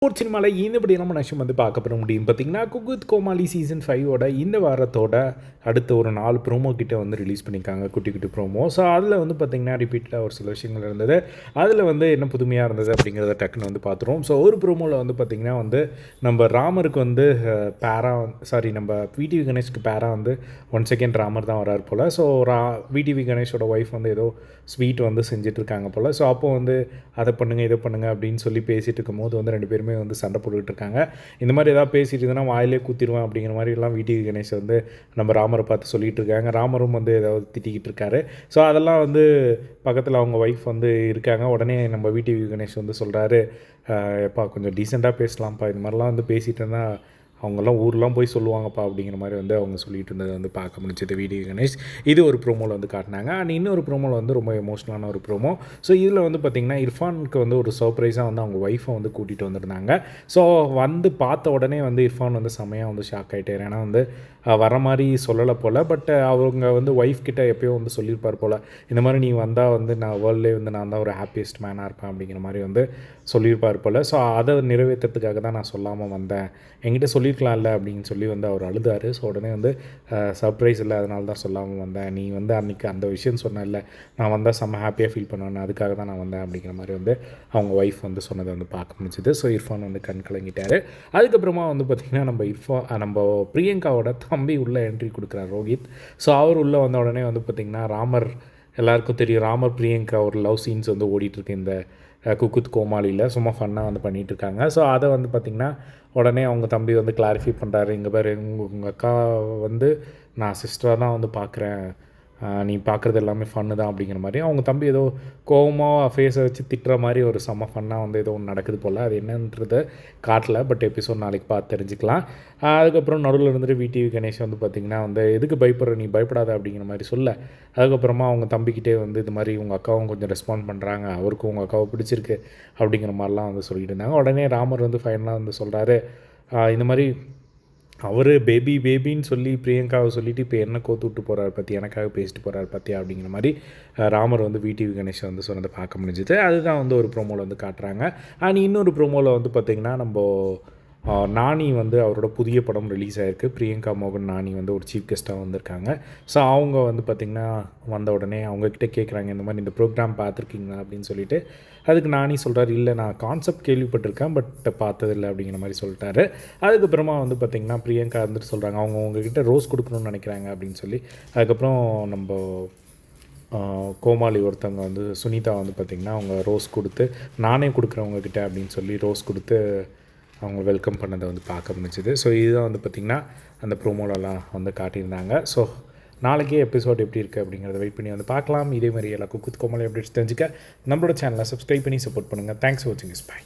ஒரு சினிமாவில் இந்தபடி நம்ம நஷ்டம் வந்து பார்க்கப்பட முடியும் பார்த்திங்கன்னா குக் வித் கோமாளி சீசன் 5ஓட இந்த வாரத்தோட அடுத்த ஒரு 4 ப்ரோமோ கிட்ட வந்து ரிலீஸ் பண்ணியிருக்காங்க, குட்டி குட்டி ப்ரோமோ. ஸோ அதில் வந்து பார்த்திங்கன்னா ரிப்பீட்டடாக ஒரு சில விஷயங்கள் இருந்தது. அதில் வந்து என்ன புதுமையாக இருந்தது அப்படிங்கிறத டக்குன்னு வந்து பார்த்துருவோம். ஸோ ஒரு ப்ரோமோவில் வந்து பார்த்திங்கன்னா வந்து நம்ம ராமருக்கு வந்து நம்ம விடிவி கணேஷ்க்கு பேரா வந்து ஒன் செகண்ட் ராமர் தான் வராரு போல். ஸோ விடிவி கணேஷோட ஒய்ஃப் வந்து ஏதோ ஸ்வீட் வந்து செஞ்சிட்ருக்காங்க போல். ஸோ அப்போது வந்து அதை பண்ணுங்கள் இதை பண்ணுங்கள் அப்படின்னு சொல்லி பேசிகிட்டு இருக்கும்போது வந்து 2 பேருமே வந்து சண்டை போட்டுக்கிட்டு இருக்காங்க. இந்த மாதிரி ஏதாவது பேசிட்டு இருந்தேன்னா வாயிலே குத்திடுவேன் அப்படிங்கிற மாதிரிலாம் விடிவி கணேஷ் வந்து நம்ம ராமரை பார்த்து சொல்லிகிட்டு இருக்காங்க. ராமரும் வந்து ஏதாவது திட்டிக்கிட்டு இருக்காரு. ஸோ அதெல்லாம் வந்து பக்கத்தில் அவங்க ஒய்ஃப் வந்து இருக்காங்க. உடனே நம்ம விடிவி கணேஷ் வந்து சொல்கிறாரு, எப்பா கொஞ்சம் டீசெண்டாக பேசலாம்ப்பா, இது மாதிரிலாம் வந்து பேசிகிட்டு இருந்தால் அவங்கெல்லாம் ஊர்லாம் போய் சொல்லுவாங்கப்பா அப்படிங்கிற மாதிரி வந்து அவங்க சொல்லிட்டு இருந்ததை வந்து பார்க்க முடிஞ்சது விடிவி கணேஷ். இது ஒரு ப்ரோமோவில் வந்து காட்டினாங்க. அண்ட் இன்னொரு ப்ரோமோவில் வந்து ரொம்ப எமோஷ்னலான ஒரு ப்ரோமோ. ஸோ இதில் வந்து பார்த்திங்கன்னா இர்ஃபானுக்கு வந்து ஒரு சர்ப்ரைஸாக வந்து அவங்க ஒய்ஃபை வந்து கூட்டிகிட்டு வந்திருந்தாங்க. ஸோ வந்து பார்த்த உடனே வந்து இர்ஃபான் வந்து செம்மையாக வந்து ஷாக் ஆகிட்டார். ஏன்னா வந்து வர மாதிரி சொல்லலை போல். பட் அவங்க வந்து ஒய்ஃப் கிட்ட எப்போயோ வந்து சொல்லியிருப்பார் போல், இந்த மாதிரி நீ வந்தால் வந்து நான் வேர்ல்ட்லேயே வந்து நான் தான் ஒரு ஹாப்பியஸ்ட் மேனாக இருப்பேன் அப்படிங்கிற மாதிரி வந்து சொல்லியிருப்பார் போல். ஸோ அதை நிறைவேற்றுறதுக்காக தான் நான் சொல்லாமல் வந்தேன், என்கிட்ட சொல்லியிருக்கலாம்ல அப்படின்னு சொல்லி வந்து அவர் அழுதார். ஸோ உடனே வந்து சர்ப்ரைஸ் இல்லை, அதனால தான் சொல்லாமல் வந்தேன், நீ வந்து அன்றைக்கி அந்த விஷயம் சொன்னேன்ல, நான் வந்தால் செம்ம ஹாப்பியாக ஃபீல் பண்ணுவேன், அதுக்காக தான் நான் வந்தேன் அப்படிங்கிற மாதிரி வந்து அவங்க ஒய்ஃப் வந்து சொன்னதை வந்து பார்க்க முடிஞ்சுது. ஸோ இர்ஃபான் வந்து கண் கலங்கிட்டார். அதுக்கப்புறமா வந்து பார்த்திங்கன்னா நம்ம பிரியங்காவோட தம்பி உள்ளே என்ட்ரி கொடுக்குறார் ரோஹித். ஸோ அவர் உள்ளே வந்த உடனே வந்து பார்த்திங்கன்னா ராமர் எல்லாருக்கும் தெரியும், ராமர் பிரியங்கா ஒரு லவ் சீன்ஸ் வந்து ஓடிட்டுருக்கு இந்த குக் வித் கோமாளியில். சும்மா ஃபன்னாக வந்து பண்ணிகிட்ருக்காங்க. ஸோ அதை வந்து பார்த்திங்கன்னா உடனே அவங்க தம்பி வந்து கிளாரிஃபை பண்ணுறாரு, இங்கே பாரு உங்கள் அக்கா வந்து நான் சிஸ்டராக தான் வந்து பார்க்குறேன், நீ பார்க்குறது எல்லாமே ஃபன்னு தான் அப்படிங்கிற மாதிரி. அவங்க தம்பி ஏதோ கோவமாக ஃபேஸை வச்சு திட்டுற மாதிரி ஒரு செம்ம ஃபன்னாக வந்து ஏதோ ஒன்று நடக்குது போல். அது என்னன்றதை காட்டல, பட் எபிசோட் நாளைக்கு பார்த்து தெரிஞ்சுக்கலாம். அதுக்கப்புறம் நடுவில் இருந்துட்டு விடிவி கணேஷ் வந்து பார்த்திங்கன்னா வந்து எதுக்கு பயப்படுற, நீ பயப்படாத அப்படிங்கிற மாதிரி சொல்ல. அதுக்கப்புறமா அவங்க தம்பிக்கிட்டே வந்து இது மாதிரி உங்கள் அக்காவும் கொஞ்சம் ரெஸ்பாண்ட் பண்ணுறாங்க, அவருக்கும் உங்கள் அக்காவை பிடிச்சிருக்கு அப்படிங்கிற மாதிரிலாம் வந்து சொல்லிட்டு இருந்தாங்க. உடனே ராமர் வந்து ஃபைனலாக வந்து சொல்கிறாரு, இந்த மாதிரி அவர் பேபின்னு சொல்லி பிரியங்காவை சொல்லிவிட்டு இப்போ என்ன கோத்து விட்டு போகிறார் பற்றி, எனக்காக பேசிட்டு போகிறார் பற்றியா அப்படிங்கிற மாதிரி ராமர் வந்து விடிவி கணேஷ் வந்து சொன்னதை பார்க்க முடிஞ்சுது. அதுதான் வந்து ஒரு ப்ரோமோவில் வந்து காட்டுறாங்க. அண்ட் இன்னொரு ப்ரோமோவில் வந்து பார்த்திங்கன்னா நம்ம நானி வந்து அவரோட புதிய படம் ரிலீஸ் ஆகிருக்கு. பிரியங்கா மோகன் நானி வந்து ஒரு சீஃப் கெஸ்ட்டாக வந்திருக்காங்க. ஸோ அவங்க வந்து பார்த்திங்கன்னா வந்த உடனே அவங்கக்கிட்ட கேட்குறாங்க, இந்த மாதிரி இந்த ப்ரோக்ராம் பார்த்துருக்கீங்களா அப்படின்னு சொல்லிட்டு. அதுக்கு நானி சொல்கிறார், இல்லை நான் கான்செப்ட் கேள்விப்பட்டிருக்கேன் பட் பார்த்ததில்லை அப்படிங்கிற மாதிரி சொல்லிட்டாரு. அதுக்கப்புறமா வந்து பார்த்திங்கன்னா பிரியங்கா வந்துட்டு சொல்கிறாங்க, அவங்க உங்ககிட்ட ரோஸ் கொடுக்கணும்னு நினைக்கிறாங்க அப்படின்னு சொல்லி. அதுக்கப்புறம் நம்ம கோமாளி ஒருத்தவங்க வந்து சுனிதா வந்து பார்த்திங்கன்னா அவங்க ரோஸ் கொடுத்து, நானே கொடுக்குறவங்கக்கிட்ட அப்படின்னு சொல்லி ரோஸ் கொடுத்து அவங்க வெல்கம் பண்ணதை வந்து பார்க்க முடிஞ்சுது. ஸோ இதுதான் வந்து பார்த்திங்கன்னா அந்த ப்ரோமோலலாம் வந்து காட்டியிருந்தாங்க. ஸோ நாளைக்கே எபிசோட் எப்படி இருக்குது அப்படிங்கிறத வெயிட் பண்ணி வந்து பார்க்கலாம். இதே மாதிரி எல்லா குக் வித் கோமாளி அப்டேட்ஸ் தெரிஞ்சுக்க நம்மளோட சேனலை சப்ஸ்கிரைப் பண்ணி சப்போர்ட் பண்ணுங்கள். தேங்க்ஸ் ஃபார் வாட்சிங். பை.